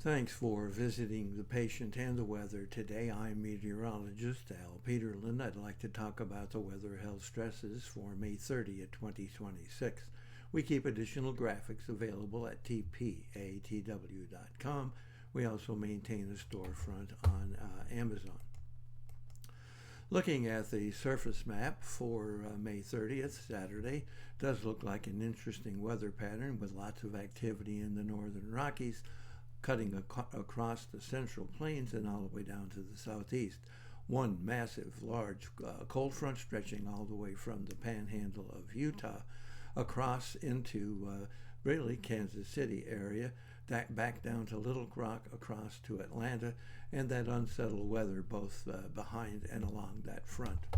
Thanks for visiting the patient and the weather. Today I'm meteorologist Al Peterlin. I'd like to talk about the weather health stresses for May 30th, 2026. We keep additional graphics available at tpatw.com. We also maintain a storefront on Amazon. Looking at the surface map for May 30th, Saturday, does look like an interesting weather pattern with lots of activity in the northern Rockies, cutting across the central plains and all the way down to the southeast. One massive, large cold front stretching all the way from the panhandle of Utah across into really Kansas City area, back down to Little Rock, across to Atlanta, and that unsettled weather both behind and along that front.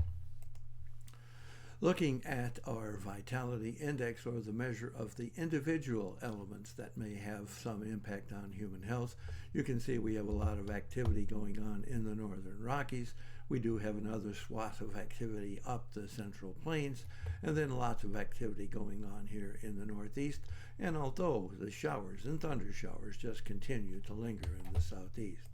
Looking at our vitality index, or the measure of the individual elements that may have some impact on human health, you can see we have a lot of activity going on in the northern Rockies. We do have another swath of activity up the central plains, and then lots of activity going on here in the northeast. And although the showers and thunder showers just continue to linger in the southeast.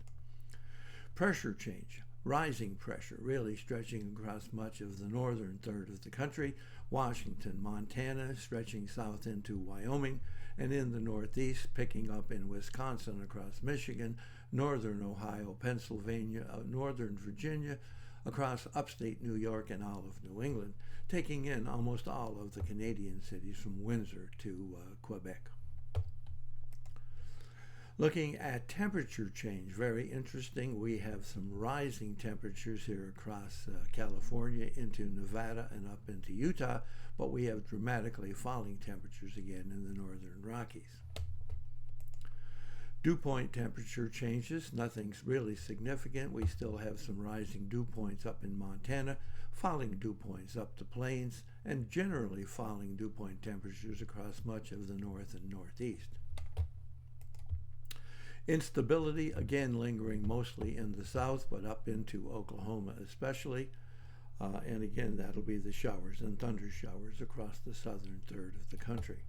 Pressure change. Rising pressure really stretching across much of the northern third of the country, Washington, Montana, stretching south into Wyoming, and in the northeast picking up in Wisconsin, across Michigan, northern Ohio, Pennsylvania, northern Virginia, across upstate New York and all of New England, taking in almost all of the Canadian cities from Windsor to Quebec. Looking at temperature change, very interesting. We have some rising temperatures here across California into Nevada and up into Utah, but we have dramatically falling temperatures again in the northern Rockies. Dew point temperature changes, nothing's really significant. We still have some rising dew points up in Montana, falling dew points up the plains, and generally falling dew point temperatures across much of the north and northeast. Instability, again lingering mostly in the south, but up into Oklahoma especially. And again, that'll be the showers and thunder showers across the southern third of the country.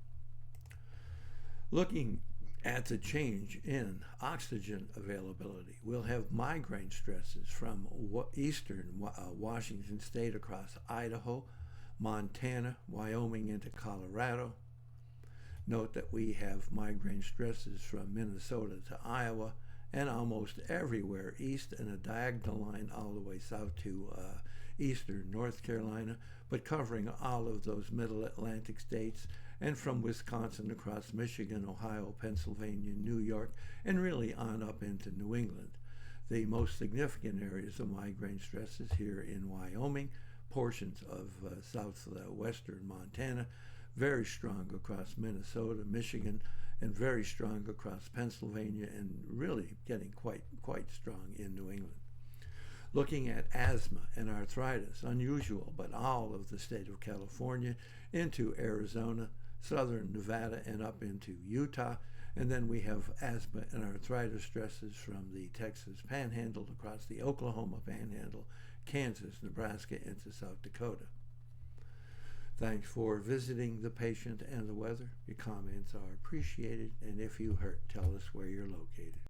Looking at the change in oxygen availability, we'll have migraine stresses from eastern Washington state across Idaho, Montana, Wyoming into Colorado. Note that we have migraine stresses from Minnesota to Iowa and almost everywhere east, and a diagonal line all the way south to eastern North Carolina, but covering all of those middle Atlantic states, and from Wisconsin across Michigan, Ohio, Pennsylvania, New York, and really on up into New England. The most significant areas of migraine stresses here in Wyoming, portions of southwestern Montana, very strong across Minnesota, Michigan, and very strong across Pennsylvania, and really getting quite strong in New England. Looking at asthma and arthritis, unusual, but all of the state of California into Arizona, southern Nevada, and up into Utah. And then we have asthma and arthritis stresses from the Texas Panhandle across the Oklahoma Panhandle, Kansas, Nebraska, into South Dakota. Thanks for visiting the patient and the weather. Your comments are appreciated, and if you hurt, tell us where you're located.